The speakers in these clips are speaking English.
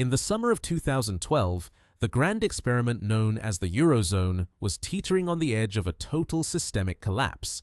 In the summer of 2012, the grand experiment known as the Eurozone was teetering on the edge of a total systemic collapse.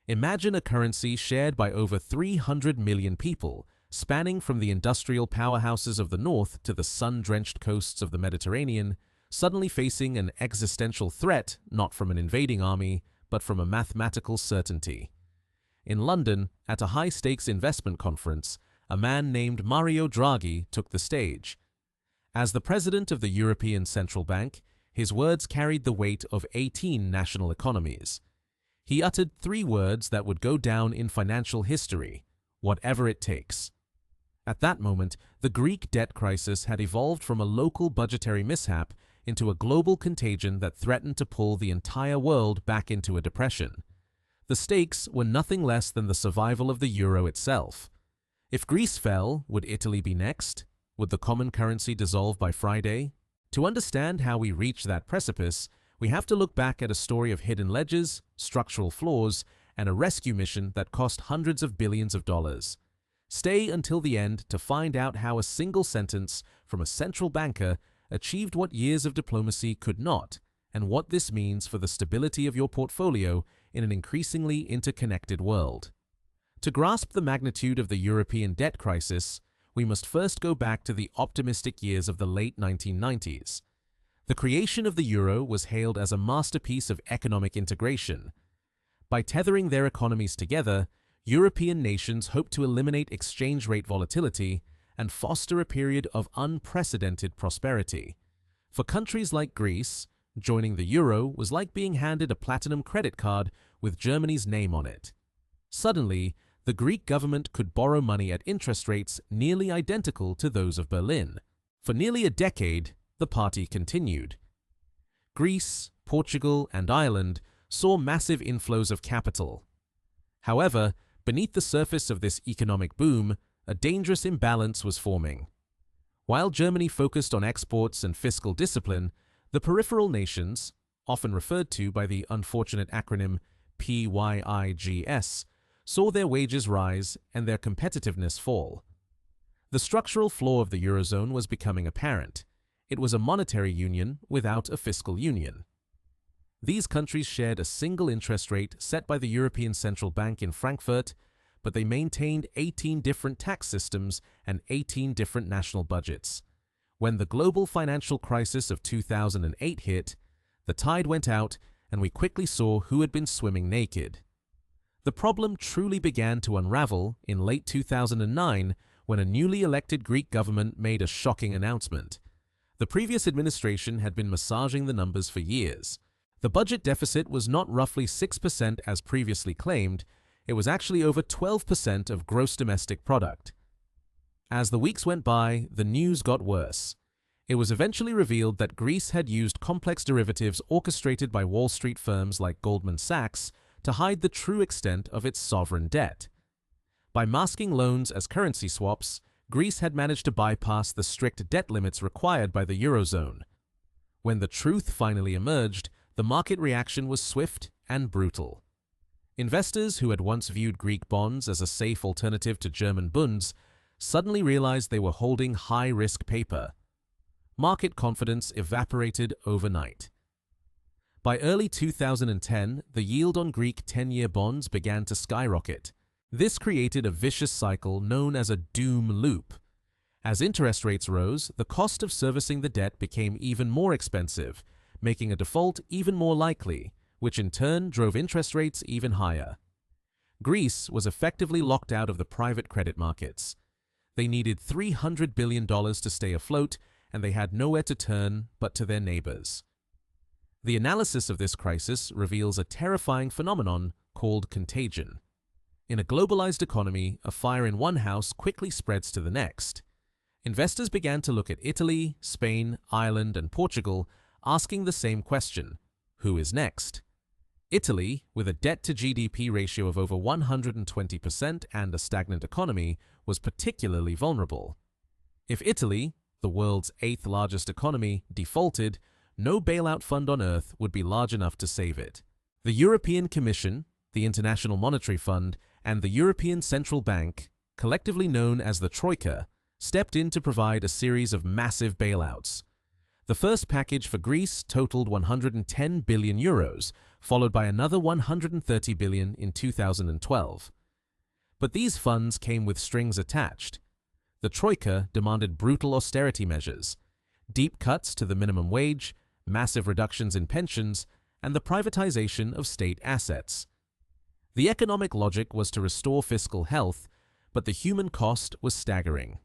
Imagine a currency shared by over 300 million people, spanning from the industrial powerhouses of the north to the sun-drenched coasts of the Mediterranean, suddenly facing an existential threat not from an invading army, but from a mathematical certainty. In London, at a high-stakes investment conference, a man named Mario Draghi took the stage. As the president of the European Central Bank, his words carried the weight of 18 national economies. He uttered 3 words that would go down in financial history: whatever it takes. At that moment, the Greek debt crisis had evolved from a local budgetary mishap into a global contagion that threatened to pull the entire world back into a depression. The stakes were nothing less than the survival of the euro itself. If Greece fell, would Italy be next? Would the common currency dissolve by Friday? To understand how we reached that precipice, we have to look back at a story of hidden ledges, structural flaws, and a rescue mission that cost hundreds of billions of dollars. Stay until the end to find out how a single sentence from a central banker achieved what years of diplomacy could not, and what this means for the stability of your portfolio in an increasingly interconnected world. To grasp the magnitude of the European debt crisis, we must first go back to the optimistic years of the late 1990s. The creation of the euro was hailed as a masterpiece of economic integration. By tethering their economies together, European nations hoped to eliminate exchange rate volatility and foster a period of unprecedented prosperity. For countries like Greece, joining the euro was like being handed a platinum credit card with Germany's name on it. Suddenly, the Greek government could borrow money at interest rates nearly identical to those of Berlin. For nearly a decade, the party continued. Greece, Portugal, and Ireland saw massive inflows of capital. However, beneath the surface of this economic boom, a dangerous imbalance was forming. While Germany focused on exports and fiscal discipline, the peripheral nations, often referred to by the unfortunate acronym PYIGS, saw their wages rise and their competitiveness fall. The structural flaw of the Eurozone was becoming apparent. It was a monetary union without a fiscal union. These countries shared a single interest rate set by the European Central Bank in Frankfurt, but they maintained 18 different tax systems and 18 different national budgets. When the global financial crisis of 2008 hit, the tide went out and we quickly saw who had been swimming naked. The problem truly began to unravel in late 2009 when a newly elected Greek government made a shocking announcement. The previous administration had been massaging the numbers for years. The budget deficit was not roughly 6% as previously claimed, it was actually over 12% of gross domestic product. As the weeks went by, the news got worse. It was eventually revealed that Greece had used complex derivatives orchestrated by Wall Street firms like Goldman Sachs to hide the true extent of its sovereign debt. By masking loans as currency swaps, Greece had managed to bypass the strict debt limits required by the Eurozone. When the truth finally emerged, the market reaction was swift and brutal. Investors who had once viewed Greek bonds as a safe alternative to German bunds suddenly realized they were holding high-risk paper. Market confidence evaporated overnight. By early 2010, the yield on Greek 10-year bonds began to skyrocket. This created a vicious cycle known as a doom loop. As interest rates rose, the cost of servicing the debt became even more expensive, making a default even more likely, which in turn drove interest rates even higher. Greece was effectively locked out of the private credit markets. They needed $300 billion to stay afloat, and they had nowhere to turn but to their neighbors. The analysis of this crisis reveals a terrifying phenomenon called contagion. In a globalized economy, a fire in one house quickly spreads to the next. Investors began to look at Italy, Spain, Ireland, and Portugal, asking the same question: who is next? Italy, with a debt-to-GDP ratio of over 120% and a stagnant economy, was particularly vulnerable. If Italy, the world's 8th largest economy, defaulted, no bailout fund on earth would be large enough to save it. The European Commission, the International Monetary Fund, and the European Central Bank, collectively known as the Troika, stepped in to provide a series of massive bailouts. The first package for Greece totaled 110 billion euros, followed by another 130 billion in 2012. But these funds came with strings attached. The Troika demanded brutal austerity measures, deep cuts to the minimum wage, massive reductions in pensions, and the privatization of state assets. The economic logic was to restore fiscal health, but the human cost was staggering.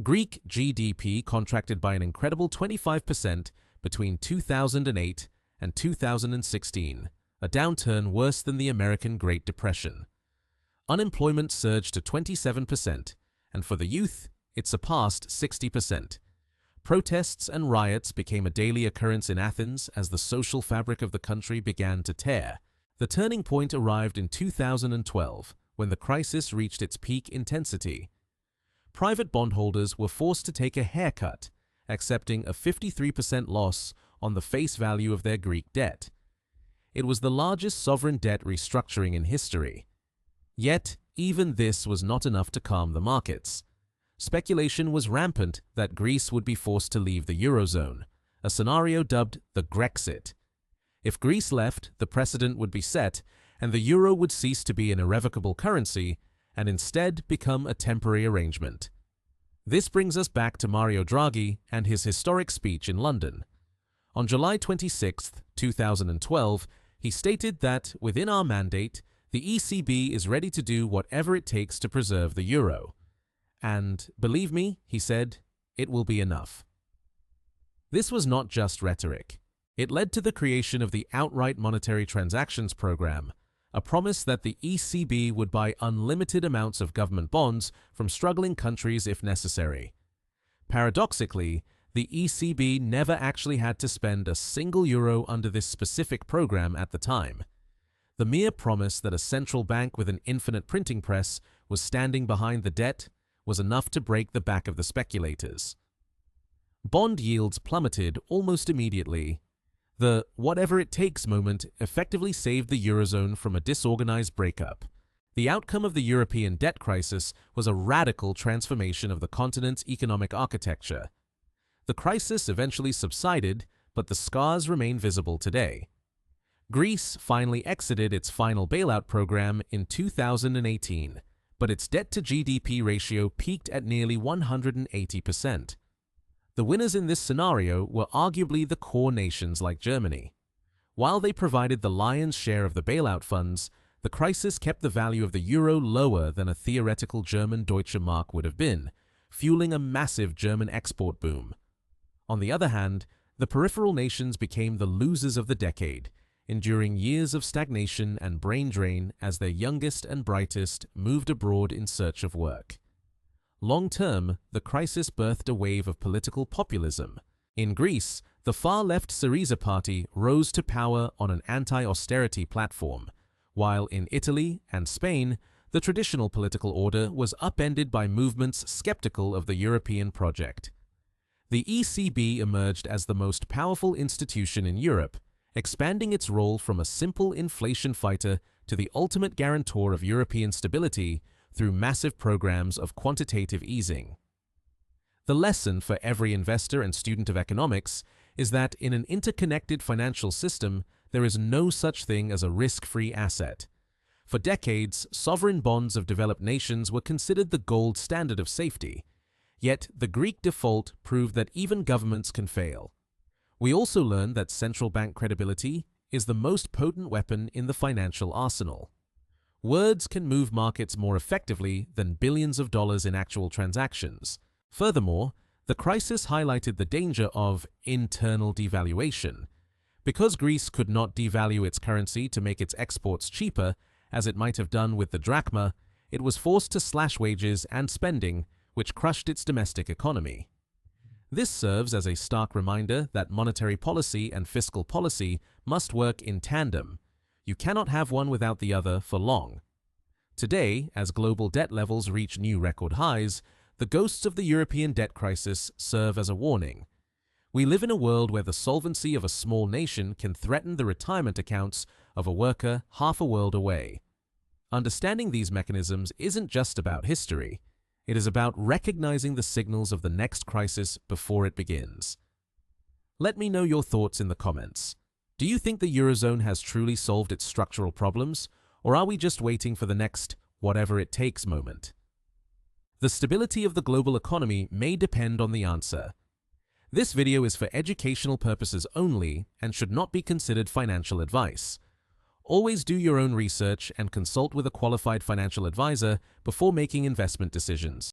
Greek GDP contracted by an incredible 25% between 2008 and 2016, a downturn worse than the American Great Depression. Unemployment surged to 27%, and for the youth, it surpassed 60%. Protests and riots became a daily occurrence in Athens as the social fabric of the country began to tear. The turning point arrived in 2012, when the crisis reached its peak intensity. Private bondholders were forced to take a haircut, accepting a 53% loss on the face value of their Greek debt. It was the largest sovereign debt restructuring in history. Yet, even this was not enough to calm the markets. Speculation was rampant that Greece would be forced to leave the Eurozone, a scenario dubbed the Grexit. If Greece left, the precedent would be set, and the euro would cease to be an irrevocable currency and instead become a temporary arrangement. This brings us back to Mario Draghi and his historic speech in London. On July 26, 2012, he stated that, within our mandate, the ECB is ready to do whatever it takes to preserve the euro. And, believe me, he said, it will be enough. This was not just rhetoric. It led to the creation of the Outright Monetary Transactions Program, a promise that the ECB would buy unlimited amounts of government bonds from struggling countries if necessary. Paradoxically, the ECB never actually had to spend a single euro under this specific program at the time. The mere promise that a central bank with an infinite printing press was standing behind the debt was enough to break the back of the speculators. Bond yields plummeted almost immediately. The whatever-it-takes moment effectively saved the Eurozone from a disorganized breakup. The outcome of the European debt crisis was a radical transformation of the continent's economic architecture. The crisis eventually subsided, but the scars remain visible today. Greece finally exited its final bailout program in 2018, but its debt-to-GDP ratio peaked at nearly 180%. The winners in this scenario were arguably the core nations like Germany. While they provided the lion's share of the bailout funds, the crisis kept the value of the euro lower than a theoretical German Deutsche Mark would have been, fueling a massive German export boom. On the other hand, the peripheral nations became the losers of the decade, enduring years of stagnation and brain drain as their youngest and brightest moved abroad in search of work. Long-term, the crisis birthed a wave of political populism. In Greece, the far-left Syriza party rose to power on an anti-austerity platform, while in Italy and Spain, the traditional political order was upended by movements skeptical of the European project. The ECB emerged as the most powerful institution in Europe, expanding its role from a simple inflation fighter to the ultimate guarantor of European stability through massive programs of quantitative easing. The lesson for every investor and student of economics is that in an interconnected financial system, there is no such thing as a risk-free asset. For decades, sovereign bonds of developed nations were considered the gold standard of safety, yet the Greek default proved that even governments can fail. We also learned that central bank credibility is the most potent weapon in the financial arsenal. Words can move markets more effectively than billions of dollars in actual transactions. Furthermore, the crisis highlighted the danger of internal devaluation. Because Greece could not devalue its currency to make its exports cheaper, as it might have done with the drachma, it was forced to slash wages and spending, which crushed its domestic economy. This serves as a stark reminder that monetary policy and fiscal policy must work in tandem. You cannot have one without the other for long. Today, as global debt levels reach new record highs, the ghosts of the European debt crisis serve as a warning. We live in a world where the solvency of a small nation can threaten the retirement accounts of a worker half a world away. Understanding these mechanisms isn't just about history. It is about recognizing the signals of the next crisis before it begins. Let me know your thoughts in the comments. Do you think the Eurozone has truly solved its structural problems, or are we just waiting for the next whatever it takes moment? The stability of the global economy may depend on the answer. This video is for educational purposes only and should not be considered financial advice. Always do your own research and consult with a qualified financial advisor before making investment decisions.